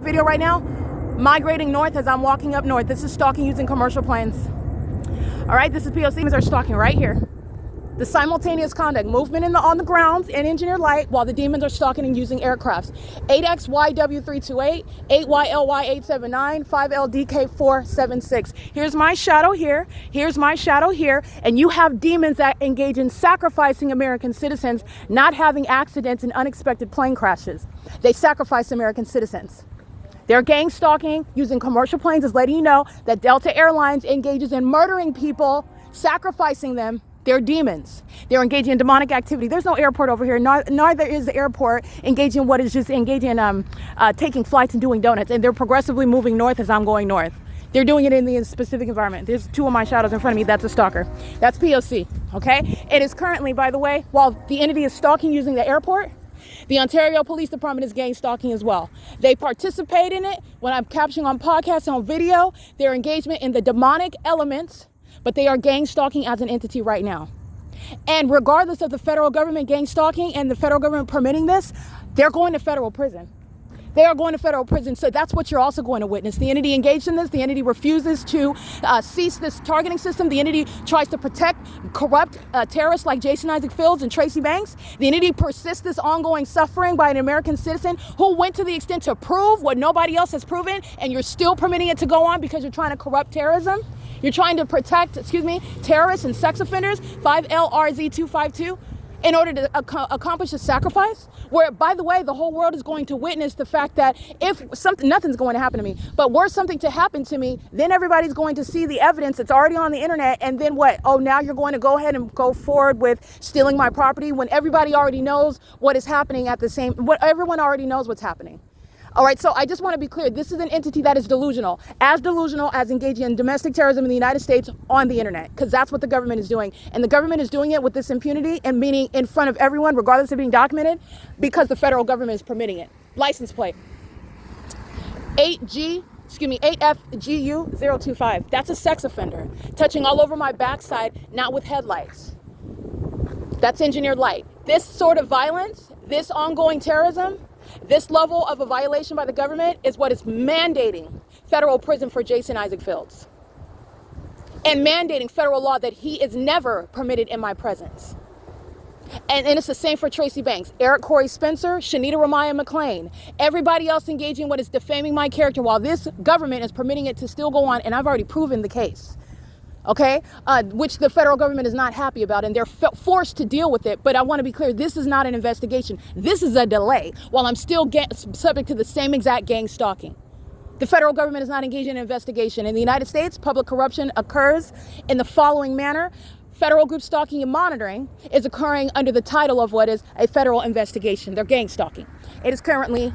Video right now, migrating north as I'm walking up north. This is stalking using commercial planes. All right, this is P.O.C. Are stalking right here. The simultaneous conduct, movement on the grounds in engineered light while the demons are stalking and using aircrafts. 8XYW328, 8YLY879, 5LDK476. Here's my shadow here. Here's my shadow here. And you have demons that engage in sacrificing American citizens, not having accidents and unexpected plane crashes. They sacrifice American citizens. They're gang stalking using commercial planes, is letting you know that Delta Airlines engages in murdering people, sacrificing them. They're demons. They're engaging in demonic activity. There's no airport over here. Neither is the airport engaging in what is just engaging in taking flights and doing donuts. And they're progressively moving north as I'm going north. They're doing it in the specific environment. There's two of my shadows in front of me. That's a stalker. That's P.O.C. Okay? It is currently, by the way, while the entity is stalking using the airport, the Ontario Police Department is gang stalking as well. They participate in it when I'm capturing on podcasts and on video, their engagement in the demonic elements, but they are gang stalking as an entity right now. And regardless of the federal government gang stalking and the federal government permitting this, they're going to federal prison. They are going to federal prison. So that's what you're also going to witness. The entity engaged in this. The entity refuses to cease this targeting system. The entity tries to protect corrupt terrorists like Jason Isaac Fields and Tracy Banks. The entity persists this ongoing suffering by an American citizen who went to the extent to prove what nobody else has proven, and you're still permitting it to go on because you're trying to corrupt terrorism. You're trying to protect, terrorists and sex offenders, 5LRZ252. In order to accomplish a sacrifice, where, by the way, the whole world is going to witness the fact that if something, nothing's going to happen to me, but were something to happen to me, then everybody's going to see the evidence. It's already on the internet. And then what? Oh, now you're going to go ahead and go forward with stealing my property when everybody already knows what is happening everyone already knows what's happening. All right, so I just want to be clear. This is an entity that is delusional as engaging in domestic terrorism in the United States on the internet, because that's what the government is doing. And the government is doing it with this impunity and meaning in front of everyone, regardless of being documented, because the federal government is permitting it. License plate 8FGU025. That's a sex offender touching all over my backside, not with headlights. That's engineered light. This sort of violence, this ongoing terrorism, this level of a violation by the government is what is mandating federal prison for Jason Isaac Fields and mandating federal law that he is never permitted in my presence. And it's the same for Tracy Banks, Eric Corey Spencer, Shanita Ramaya McLean, everybody else engaging in what is defaming my character while this government is permitting it to still go on. And I've already proven the case. Okay, which the federal government is not happy about, and they're forced to deal with it. But I want to be clear, this is not an investigation. This is a delay while I'm still subject to the same exact gang stalking. The federal government is not engaged in an investigation. In the United States, public corruption occurs in the following manner. Federal group stalking and monitoring is occurring under the title of what is a federal investigation. They're gang stalking. It is currently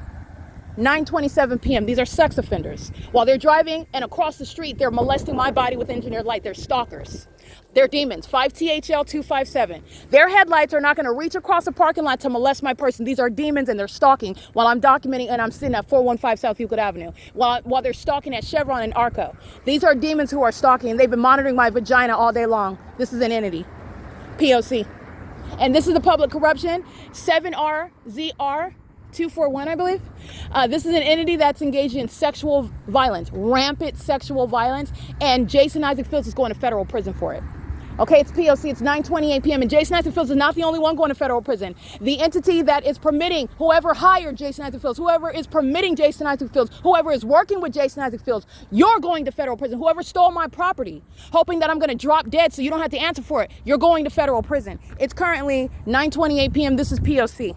9:27 p.m. These are sex offenders. While they're driving and across the street, they're molesting my body with engineered light. They're stalkers. They're demons. 5THL257. Their headlights are not going to reach across the parking lot to molest my person. These are demons, and they're stalking while I'm documenting, and I'm sitting at 415 South Euclid Avenue while they're stalking at Chevron and Arco. These are demons who are stalking, and they've been monitoring my vagina all day long. This is an entity. P.O.C. And this is the public corruption. 7RZR 241, I believe. This is an entity that's engaged in sexual violence, rampant sexual violence, and Jason Isaac Fields is going to federal prison for it. Okay, it's P.O.C. It's 9:28 p.m. and Jason Isaac Fields is not the only one going to federal prison. The entity that is permitting whoever hired Jason Isaac Fields, whoever is permitting Jason Isaac Fields, whoever is working with Jason Isaac Fields, you're going to federal prison. Whoever stole my property, hoping that I'm going to drop dead so you don't have to answer for it, you're going to federal prison. It's currently 9:28 p.m. This is P.O.C.